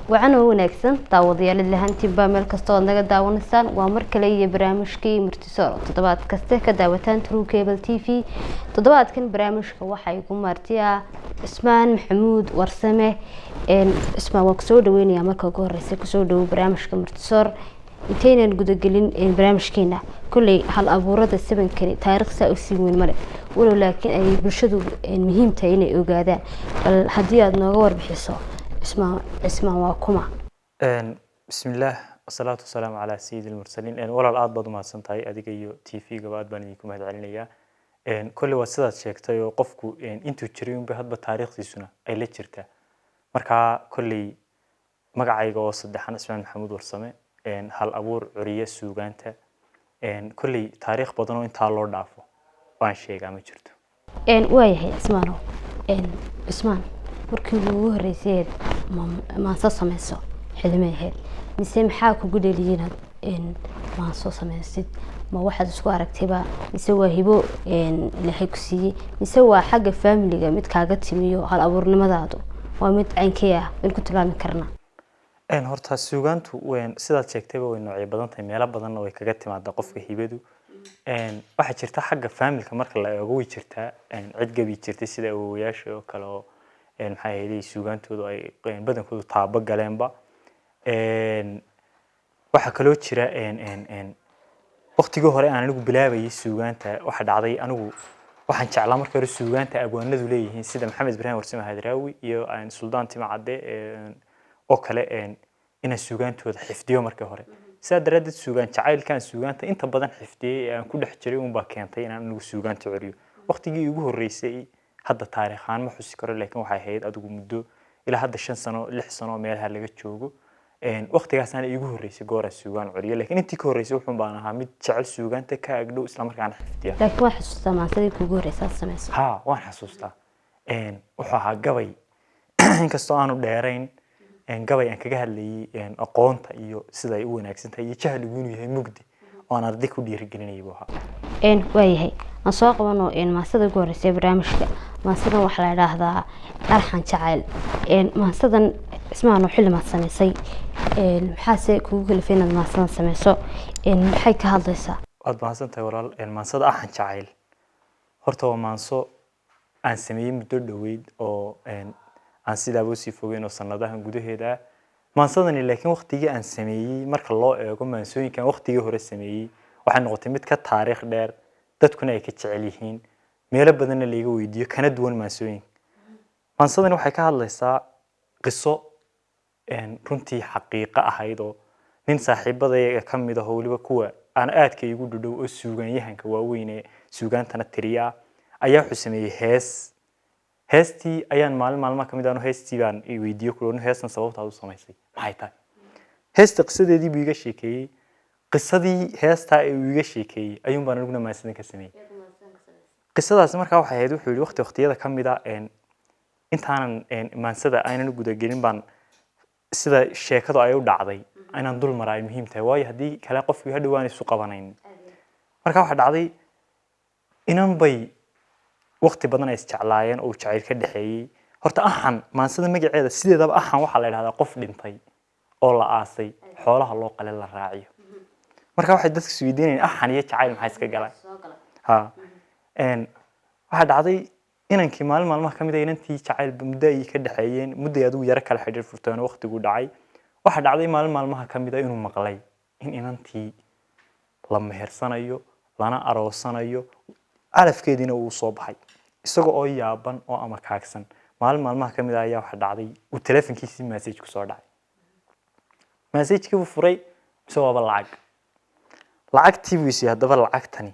وعنا ونكسن تعوضي على اللي هنتي بامل كستون نجد داونستان ومركلي برامجكي مرتسار تطبعات كسته كداوتان ترو كيبل تي في تطبعات كن برامجك وحي يكون مرتيا اسمان محمود ورسمه اسمه وكسود وين يا مركو كورس كسود برامجك مرتسار intaynan gudagelin barnaamijkeena kulay hal abuurada siban kani taariikhda u sii weyn male walow laakiin ay bulshadu muhiim tahay inay ogaadaan bal hadii aad nooga warbixiso ismaan waa kuma bismillaah wasalaatu wasalaamu ala sayyidil mursaliin walaal aad baad u mahadsantahay adiga iyo TV-ga aad baan idinku mahadcelinayaa kulay waa sidaad sheegtay oo qofku intuu jiray unba hadba taariikhdiisuna ay la jirtaa marka kulay magacayga oo saddexan ismaan maxamuud warsame hal abuur curiye suugaanta kulli taariikh badan oo inta loo dhaafo waan sheegaa ma jirto waayahay ismaan markii ugu horeysay ma soo samayso xilmaheed mise maxaa ku gudaliyeen ma soo samaysid ma waxaad isku aragtayba mise waa hibo ilaahay ku siiyay mise waa xagga family-ga mid kaaga timiyo hal abuurnimadaadu waa mid caynkay ah in ku tilmaami karnaa horta suugaantu sidaad sheegtayba way noocyo badan tahay meelo badan way kaga timaada qofka hibadu waxa jirta xagga family-ka marka la eego way jirtaa cid gabi jirtay sida awoowayaasha oo kale oo maxay ahayd suugaantoodu ay badankoodu taabo galeenba waxa kaloo jira waqtigii hore aan anigu bilaabayay suugaanta waxa dhacday anigu waxaan jeclaa markii hore suugaanta abwaanadu leeyihiin sida Maxamed Ibrahim Warsame Hadraawi iyo Suldaan Timacade oo kale ina suugaantooda xifdiyo markii hore saadaraad suugaan jacaylkan suugaanta inta badan xifdiyay aan ku dhex jiray baa keentay inaan anigu suugaanta curiyo waqtigii ugu horeysay hadda taariikhan ma xusi karo laakiin waxay ahayd adigu muddo ilaa hadda 5 sano 6 sano meelaha laga joogo waqtigaas aan igu horeysay goor suugaan curiyo laakiin intii ka horeysay wuxuu baan ahaa mid jecel suugaanta ka agdhow isla markaana xifdiya laakiin waxa xasuustaa maasadii kugu horeysay samayso waan xasuustaa wuxuu ahaa gabay inkastoo aanu dheerayn gabay aan kaga hadlayay aqoonta iyo sida ay u wanaagsan tahay iyo jahligu inuu yahay mugdi oo aan arday ku dhiirigelinayay buu ahaa waayahay aan soo qabano maasada ugu horeysay barnaamijka maasadan waxa la yiraahdaa arxan jacayl maasadan ismaan xilli ma samaysay maxaase kugu kalifay inaad maasadan samayso maxay ka hadlaysaa waad mahadsantahay walaal maasada arxan jacayl horta waa maaso aan sameeyay muddo dhaweyd oo aan sidaa buu sii fogeyn oo sanadahan gudaheeda maansadani laakiin waqtigii aan sameeyay marka loo eego maansooyinkan waqtigii hore sameeyay waxay noqotay mid ka taariikh dheer dadkuna ay ka jecel yihiin meelo badanna laga weydiyo kana duwan maansooyin maansadani waxay ka hadlaysaa qiso runtii xaqiiqo ahayd oo nin saaxiibadayga ka mid ah waliba kuwa aan aadka igu dhudhow oo suugaanyahanka waaweyn ee suugaantana tiriya ayaa wuxuu sameeyay heestii ayaan maalmaha kamid ah heestii baan weydiyo kulo heestan sababta u samaysay maxay tahay heesta qisadeedii buu iga sheekeeyay qisadii heesta ay iga sheekeeyay ayuun baan aniguna maasadan ka sameeyay qisadaas markaa waxay ahayd wuxuu yiri waqtiyada kamid ah intaanan maansada aynan guda gelin baan sida sheekadu ay u dhacday inaan dul maray muhiim tahay waayo hadii kale qofku hadhow aan isu qabanayn markaa waxa dhacday inaan bay waqti badan ay isjeclaayeen oo jacayl ka dhaxeeyay horta ahan maansada magaceeda sideedaba ahan waxa la yiraahdaa qof dhintay oo la aasay xoolaha loo qalay la raaciyo marka waxay dadku isweydiinayaan ahan iyo jacayl maxay iska galaan waxa dhacday inankii maalmaha kamid ah inantii jacayl muddo ay ka dhaxeeyeen muddo ay adigu yara kala xiriir furteen waqtigu dhacay waxa dhacday maalmaha kamid ah inuu maqlay in inantii la mehersanayo lana aroosanayo alafkeedina uu soo baxay isagoo oo yaaban oo ama kaagsan maalmaha kamid ah ayaa waxa dhacday uu telefonkiisii message ku soo dhacay message-kii uu furay soo lacagtii buu isii hadaba lacagtani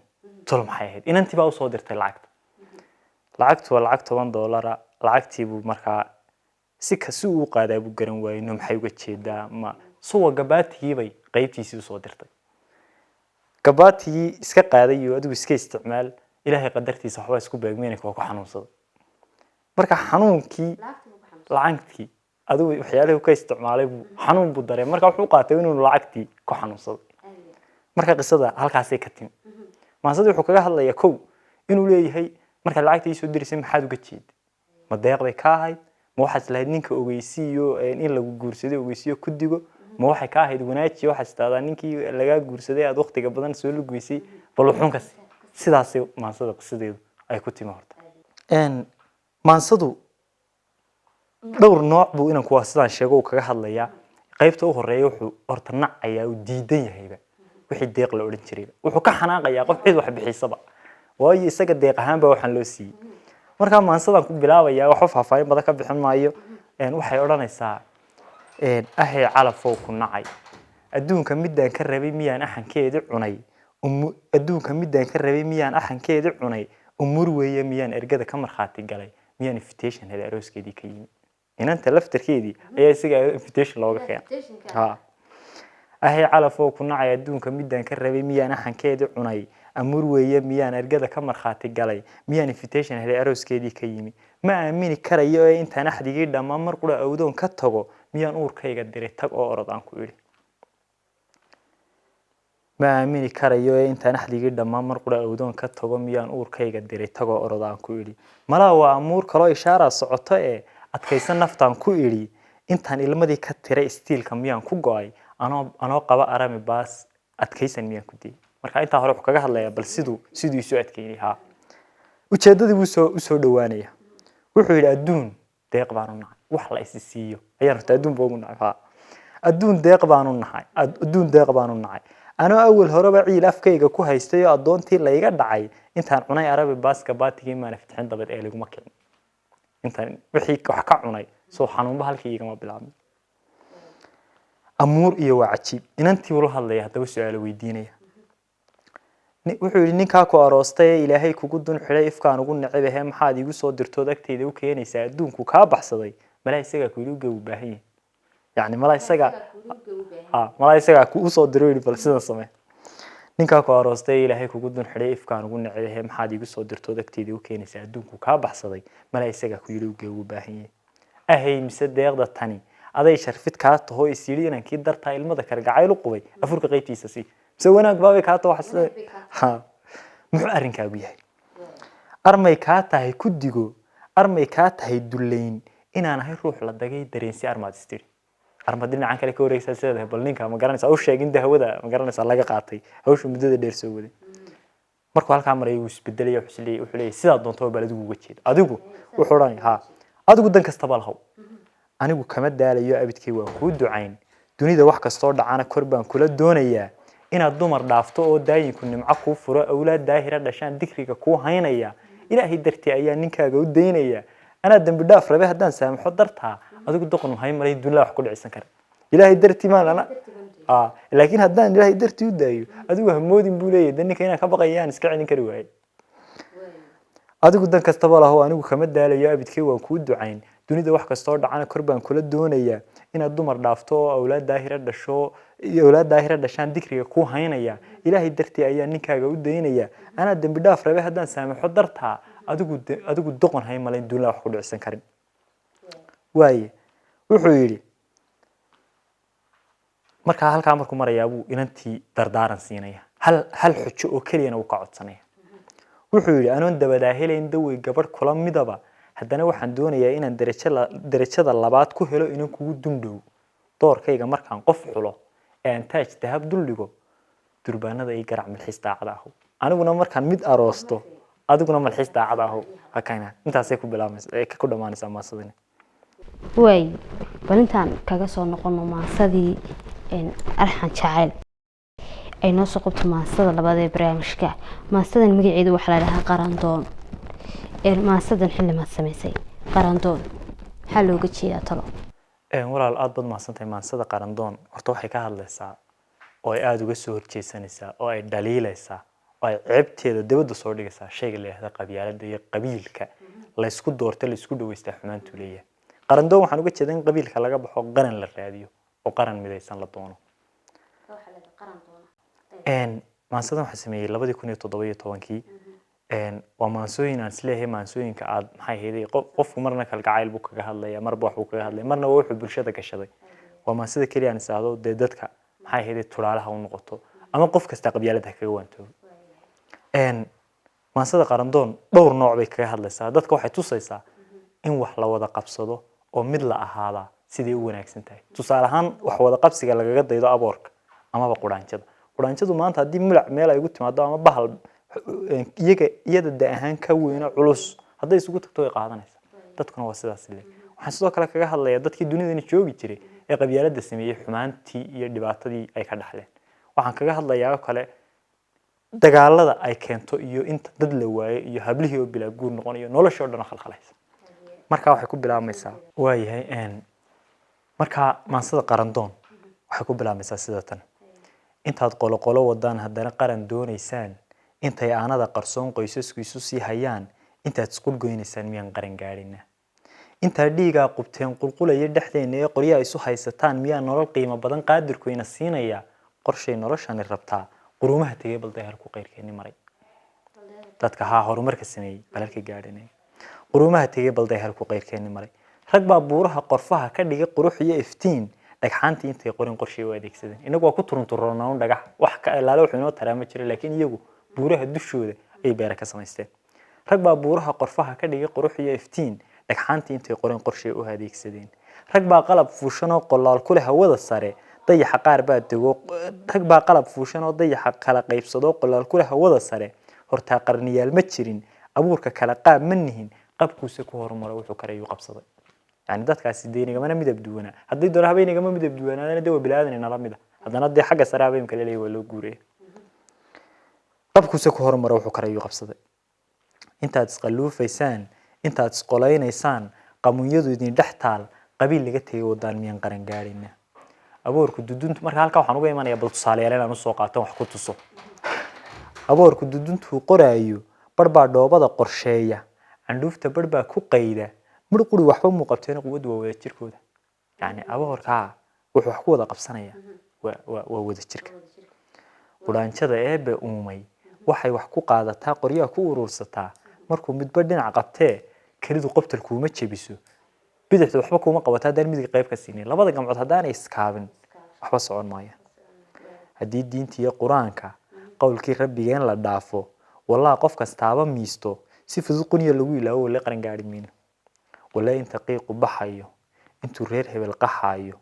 tol maxay ahayd inantii baa u soo dirtay lacagtu waa lacag $10 lacagtii buu markaa si uu qaaday buu garan waayay inuu maxay uga jeedaa ma soo gabaatigii bay qaybtiisii u soo dirtay gabaatigii iska qaaday iyo adigu iska isticmaal ilaahay qadartiisa waxba isku beegmeen ku xanuunsaday marka xanuunkii lacagtii adigu waxyaalaha ka isticmaalay xanuun buu dareemay marka wuxuu qaatay inuu lacagtii ku xanuunsaday marka qisada halkaasay ka timi maansada wuxuu kaga hadlayaa kow inuu leeyahay marka lacagta soo dirisay maxaad uga jeed ma deeqday ka ahayd ma waxaad lahayd ninka ogeysiiyo in lagu guursaday ogeysiiyo ku digo ma waxay ka ahayd wanaaji waxaad isticmaalaa ninkii laga guursaday aad waqtiga badan soo luguysay bal wuxuun ka sidaas maansada qisadeedu ay ku timi horta maansadu dhowr nooc buu inaan kuwa sidaan sheego kaga hadlayaa qaybta u horeeya wuxuu horta nac ayaa u diidan yahayba wixii deeq la oran jiray wuxuu ka xanaaqayaa qof cid wax bixisaba waayo isaga deeq ahaan baa waxaan loo siiyay marka maansadan ku bilaabayaa wax faahfaahin badan ka bixin maayo waxay oranaysaa ahay calafoo ku nacay adduunka midaan ka rabay miyaan axankeedii cunay adduunka midaan ka rabay miyaan axankeedii cunay umur weeye miyaan ergada ka marxaati galay miyaan invitation helay arooskeedii ka yimi inanta laftarkeedii ayaa isaga invitation looga keenay ha ahay calafoo ku nacay adduunka midaan ka rabay miyaan axankeedii cunay amur weeye miyaan ergada ka marxaati galay miyaan invitation helay arooskeedii ka yimi ma aamini karayo ee intaan axdigii dhammaan mar qura awdoon ka tago miyaan uurkayga diray tag oo orod aan ku idhi ma aamini karayo ee intaan axdigii dhammaan mar qura awdoon ka tago miyaan uurkayga diray tag oo orod aan ku idhi malaa waa amuur kaloo ishaaraa socoto ee adkaysan naftaan ku idhi intaan ilmadii ka tiray istiilka miyaan ku go'ay anoo qaba arami baas adkaysan miyaan ku diyay marka intaa hore wuxuu kaga hadlayaa bal siduu isu adkeeyay ha ujeedadii buu soo dhawaanaya wuxuu yidhi adduun deeq baanu nahay wax la isi siiyo ayaan rabtaa adduun boogu nahay ha adduun deeq baanu nahay anoo awal horeba ciil afkayga ku haystay oo adoontii la iga dhacay intaan cunay arabi baaska baatigii maan iftixin dabad ee lagu makicin intaan wixii wax ka cunay soo xanuunba halkii igama bilaabmin amuur iyo waa cajiib inantii uu la hadlaya hadaba su'aalo weydiinaya wuxuu yidhi ninkaa ku aroostay ilaahay kugu dun xidhay ifkaan ugu nacabahe maxaad igu soo dirtood agteyda u keenaysaa adduunku kaa baxsaday malaa isagaa kuiluga u baahan yahay yani malaa isagaa u soo diro yidhi bal sidan samee ninkaa ku aroostay ilaahay kugu dun xidhay ifkaan ugu nacabahe maxaad igu soo dirtood agteyda u keenaysaa adduunku kaa baxsaday malaa isagaa kuiluga ugu baahan yahay ahay mise deeqda tani aday sharfid kaa taho is yidhi inankii dartaa ilmada kale gacayl u qubay afurka qaybtiisa sii mise wanaag baabay kaa taho ha muxuu arrinkaagu yahay armay kaa tahay ku digo armay kaa tahay dullayn inaan ahay ruux la dagay dareensi armaad istiri armad dhinacan kale ka wareegsaa sidaad bal ninka ma garanaysaa u sheegin dahwada ma garanaysaa laga qaatay hawsha muddada dheer soo waday markuu halkaa maray uu isbedelaya wuxuu leeyahay sidaa doonto bal adigu uga jeed adigu wuxuu odhanaya ha adigu dan kastaba lahow anigu kama daalayo abidkay waan kuu ducayn dunida wax kastoo dhacana kor baan kula doonayaa inaad dumar dhaafto oo daayinku nimco kuu furo awlaad daahira dhashaan dikriga kuu haynaya ilaahay dartii ayaa ninkaaga u daynaya anaa dambi dhaaf rabe haddaan saamaxo dartaa adigu doqon mahay malay dunlaa wax ku dhicisan kara ilaahay dartii maan ana laakiin haddaan ilaahay dartii u daayo adigu hamoodin buu leeyahay ninka inaan ka baqayaan iska celin kari waayay adigu dan kastaba lahow anigu kama daalayo abidkay waan kuu ducayn dunida wax kastoo dhacana kor baan kula doonayaa inaad dumar dhaafto oo awlaad daahira dhashaan dikriga kuu haynaya ilaahay dartii ayaa ninkaaga u daynaya anaa dambi dhaaf rabe haddaan saamaxo dartaa adigu doqon hay malayn dunlaa wax ku dhicisan karin waaye wuxuu yidhi markaa halkaa markuu marayaa buu inantii dardaaran siinaya hal xujo oo keliyana uu ka codsanaya wuxuu yidhi anoon dabadaa helayn dawey gabadh kula midaba haddana waxaan doonayaa inaan darajada labaad ku helo inan kugu dundhow doorkayga markaan qof xulo ee aan taaj dahab dul dhigo durbaanada ii garac malxiis daacad ahow aniguna markaan mid aroosto adiguna malxiis daacad ahow hakayna intaasay ku dhammaanaysaa maasadani waay bal intaan kaga soo noqono maasadii arxan jacayl ay noo soo qabto maasada labaad ee barnaamijka maasadan magaceedu waxaa la dhahaa qarandoon maasadan xilli maad samaysay qarandoon maxaa looga jeedaa talo walaal aad baad mahadsantahay maasada qarandoon horta waxay ka hadlaysaa oo ay aada uga soo horjeesanaysaa oo ay dhaliilaysaa oo ay ceebteeda dibadda soo dhigaysaa shayga la yidhahda qabyaaladda iyo qabiilka laysku doorta laysku dhaweystaa xumaantuu leeyahay qarandoon waxaan uga jeedaa in qabiilka laga baxo qaran la raadiyo oo qaran midaysan la doono maasadan waxaa sameeyey 2017 waa maansooyin aan isleeyahay maansooyinka aad maxay ahayd qofku marna kalgacayl buu kaga hadlaya marba wax buu kaga hadlaya marna wuxuu bulshada gashaday waa maansada kaliya aan isaado dadka maxay ahayd tulaalaha u noqoto ama qof kasta qabyaalada kaga waantoobo maansada qarandoon dhowr nooc bay kaga hadlaysaa dadka waxay tusaysaa in wax la wada qabsado oo mid la ahaada sidii u wanaagsan tahay tusaale ahaan wax wada qabsiga lagaga daydo aboorka amaba quraanjadu maanta haddii mulac meel ay ugu timaado ama bahal iyada da ahaan ka weyna culus hadday isugu tagto way qaadanaysaa dadkuna waa sidaas le waxaan sidoo kale kaga hadlayaa dadkii dunidani joogi jiray ee qabyaalada sameeyay xumaantii iyo dhibaatadii ay ka dhaxleen waxaan kaga hadlayaa kale dagaalada ay keento iyo inta dad la waayay iyo hablihii oo bilaa guur noqonayo noloshoo dhan khalkhalaysa marka waxay ku bilaabmaysaa waayahay marka maansada qarandoon waxay ku bilaabmaysaa sida tan intaad qolo wadaan haddana qaran doonaysaan intay aanada qarsoon qoysasku isu sii hayaan intaad isqul goynaysaan miyaan qaran gaadhinaa intaad dhiigaa qubteen qulqulaya dhexdeena ee qoryaha isu haysataan miyaa nolol qiimo badan qaadirkuyna siinaya qorshay noloshani rabtaa quruumaha tegey balday halku qeyrkeeni maray dadka haa horumarka sameeyey balalka gaadhinay quruumaha tegey balday halku qeyrkeeni maray rag baa buuraha qorfaha ka dhigay qurux iyo iftiin dhagxaantii intay qorin qorshay u adeegsadeen inagu waa ku turunturoonaa un dhagax wax ka ilaalo wuxuu inoo taraa ma jiro laakiin iyagu buuraha dushooda ay beera ka samaysteen rag baa buuraha qorfaha ka dhigay qurux iyo iftiin dhagxaantii intay qorin qorshay u adeegsadeen rag baa qalab fuushan oo qolaal ku leh hawada sare dayaxa qaar baa dego rag baa qalab fuushan oo dayaxa kala qaybsado qolaal ku leh hawada sare hortaa qarniyaal ma jirin abuurka kala qaab ma nihin qabkuuse ku horumaro wuxuu karayuu qabsaday يعني dadkaasi deenigamana midab duwana haddii doona habeenigama midab duwanaadana dawa bilaadan nala mid haddana dee xagga sare habeen kale leeyahay waa loo guuray qabkuuse ku horumaro wuxuu karayuu qabsaday intaad isqaluufaysaan intaad isqolaynaysaan qamuunyadu idin dhex taal qabiil laga tegay wadaan miyaan qaran gaadhina aboorku duduntu marka halka waxaan uga imanayaa bal tusaaleyaal inaan usoo qaato wax ku tuso aboorku duduntu qoraayo barbaa dhoobada qorsheeya candhuufta barbaa ku qayda مرقولي وحبا مقابتين قوة وودا الشركة يعني أبوهر كا وحو ودا قبصانيا وودا الشركة قولان شدا إيبا أمومي وحي وحكو قادة تا قريا كو رورستا مركو مدبردين عقابتين كريدو قبت الكومة تشبسو بدأت وحبا كوما قبتا دان ميدي قيب كسيني لبدا قمعود هدان إسكابن وحبا سعون مايا هدي الدين تيا قرانكا قول كي ربي جان لدافو والله قف كستابا ميستو سيفزو قنيا لوي لاو اللي قرن قاعد منه ولا انت قيق بحايو انتو رير هبل قحايو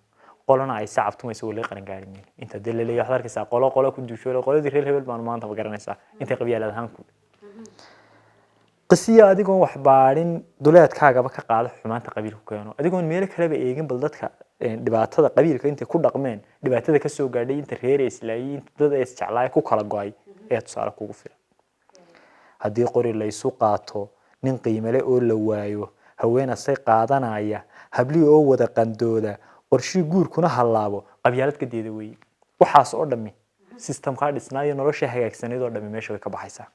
قولنا اي ساعه تميسو لي قرن غارمين انت دل لي خداركيسا قولو كدوشو قولدي رير هبل بان maanta garanaysa inta qabyaaladahan ku qisiya adigoon wax baarin duleedkaagaba ka qaado xumaanta qabiilku keeno adigoon meel kale ba eegin bal dadka dhibaatada qabiilka inta ku dhaqmeen dhibaatada ka soo gaadhay inta reer islaayiin dad ay isjeclaay ku kala go'ay ee tusaale kugu filan hadii qori la isu qaato nin qiimo leh oo la waayo haweena say qaadanaya habli oo wada qandooda qorshii guurkuna halaabo qabyaalad ka deeda weey waxaas oo dhami system ka dhisnaayo nolosha hagaagsaneed oo dhami meesha way ka baxaysaa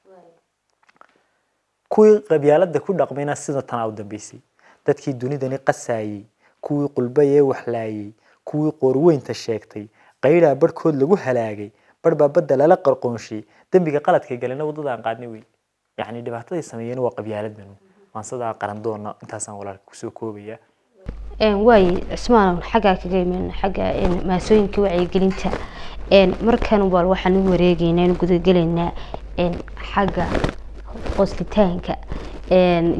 kuwii qabyaalada ku dhaqmayna sida tan u dambeysay dadkii dunidani qasaayay kuwii qulbayay wax laayay kuwii qorweynta sheegtay qayra barkood lagu halaagay barba badal la qarqoonshay dambiga qaladka galena wadada aan qaadnay weey yani dhibaatada sameeyeen waa qabyaaladdan maansada qarandoona intaasaan walaalka ku soo koobaya way ismaan xagaa kaga iman xaga maasooyinka wacyigelinta markan wal waxaan u wareegaynaa in gudagaleynaa xaga qoslitaanka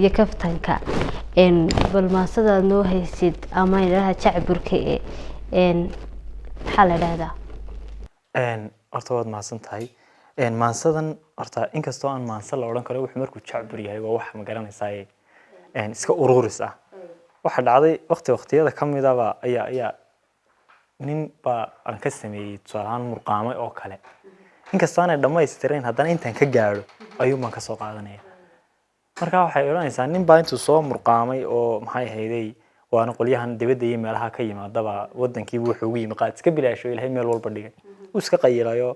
iyo kaftanka bal maasada noo haysid ama ilaha jacburka maxaa la dhahdaa horta waad mahadsan tahay maansadan horta inkastoo aan maansa la oran karo wuxuu markuu jacbur yahay waa wax ma garanaysaa iska ururis ah waxa dhacday waqtiyada kamidaba ayaa nin ba aan ka sameeyay tusaalahan murqaamay oo kale inkastoo aan dhamaystirin haddana intaan ka gaaro ayuu man ka soo qaadanaya marka waxay oranaysaa nin baa intuu soo murqaamay oo maxay ahaydey waana qolyahan dibadda iyo meelaha ka yimaadaba wadankii wuxuu ugu yimid qaad iska bilaasho ilaahay meel walba dhigay uu iska qayilayo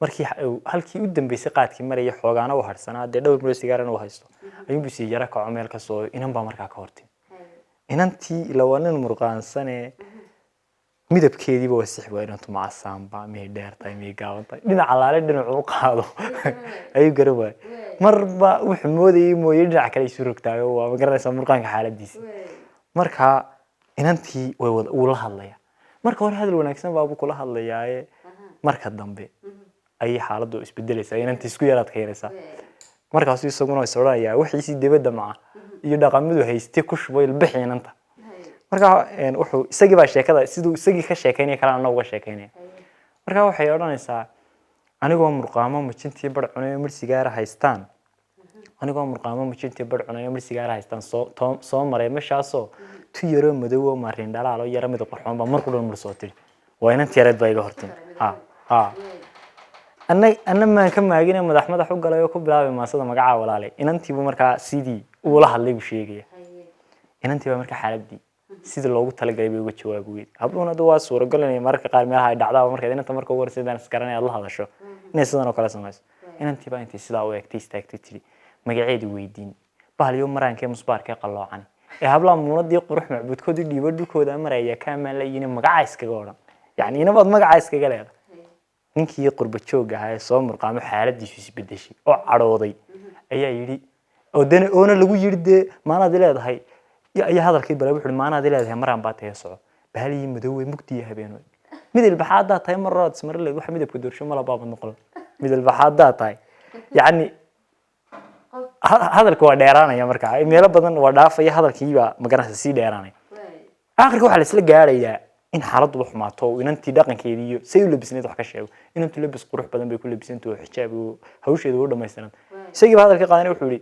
markii halkii u dambeysay qaadkii maraya xoogaana u harsanaa dee dhowr miro sigaarana u haysto ayuu bisi yara kaco meel ka soo inan baa markaa ka hortay inantii lawanin murqaansane midabkeediiba waa six waa inantu macasaanba miyay dheertahay miyay gaabantahay dhinaca laale dhinacu u qaado ayuu garan waayay marba wuxuu moodayay mooye dhinaca kale isu rogtaayo waa ma garanaysaa murqaanka xaaladiisa marka inantii uu la hadlaya marka hore hadal wanaagsan baa kula hadlayaaye marka dambe ay xaaladdu isbedelaysaa inantii isku yaraad ka yaraysaa markaas isaguna is odhanayaa wixii si dibadda maca iyo dhaqamadu haystay ku shubay ilbixi inanta marka wuxuu isagii baa sheekada siduu isagii ka sheekeynaya kala anna uga sheekeynaya marka waxay odhanaysaa anigoo murqaamo majintii bar cunay mar sigaar haystaan anigoo murqaamo majintii bar cunay mar sigaar haystaan soo maray meeshaasoo tu yaro madow oo marin dhalaalo yaro mid qorxoon ba mar qudhan mar soo tiri waa inantii yareed baa iga hortin anna maan ka maagina madax u galay oo ku bilaabay maasada magaca walaalay inantii buu markaa sidii uu la hadlay buu sheegaya inantii baa markaa xaaladii sida loogu talagalay bay uga jawaabay habluuna waa suuragal inay marka qaar meelaha ay dhacdaa marka inanta marka ugu horseedaan iskaranay la hadasho inay sidan oo kale samayso inantii baa intii sidaa u eegtay istaagtay tiri magaceedu weydiin bahaliyo maraankee musbaarkee qaloocan hablaha muunadii qurux macbuudkoodii dhiibo dhulkooda maraya ka amaan la yihiin magaca iskaga odhan yani inabaad magaca iskaga leedahay ninkii qurba joog ahaa soo murqaamo xaaladiisu isbedeshay oo cadhooday ayaa yiri oona lagu yiri de maanaad leedahay ya hadalkii bale wuxuu maanaad leedahay maraan baa tahay soo bahaliyi madowey mugdiya habeenood midil baxaada tahay marad ismar leed wax midabka doorsho mala baabad noqon midil baxaada tahay yani hadalku waa dheeraanaya marka meelo badan waa dhaafaya hadalkii baa magaranaysa si dheeraanay aakhirka waxa la isla gaarayaa in xaaladdu wax xumaato inantii dhaqankeedii iyo say u labisneed wax ka sheego inantii labis qurux badan bay ku labisantahay xijaab iyo hawsheedu u dhameystiran isagii baa hadalka qaadanay wuxuu yiri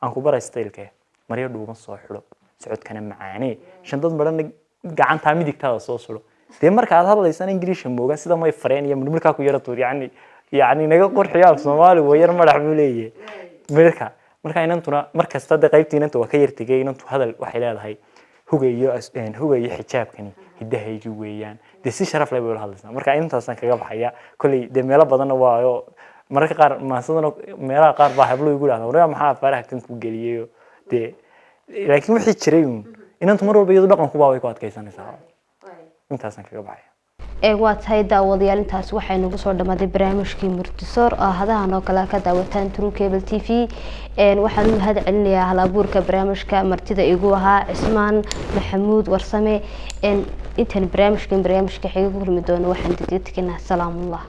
aan ku baray style-ka mariyo dhuuban soo xidho socodkana macaanee shandad maran gacanta midigtaada soo sulo dee marka aad hadlaysan English mooga sida may fareen iyo markaa ku yara tuur yani naga qurxiyaa Soomaali way yar madax buu leeyahay marka inantuna markasta qaybtii inanta waa ka yartigay inantu hadal waxay leedahay hugayo xijaabkani hidahaygu weeyaan de si sharaf leh bay wada hadlaysaa marka intaasan kaga baxaya kulli de meelo badan waayo marka qaar maasadana meelaha qaar baa hablo igu dhaafay waraa maxaa faraha kan ku galiyo de laakiin wixii jiray inantu mar walba iyadu dhaqan ku baa way ku adkaysanaysaa intaasan kaga baxaya waa tahay daawadayaal intaas waxay nagu soo dhamaaday barnaamijkii Murtisoor oo hadahan oo kala ka daawataan True Cable TV waxaan u mahad celinayaa hal-abuurka barnaamijka martida igu ahaa Cismaan Maxamuud Warsame intan barnaamijka xiga ku kulmi doono waxaan digniinta salaam Allah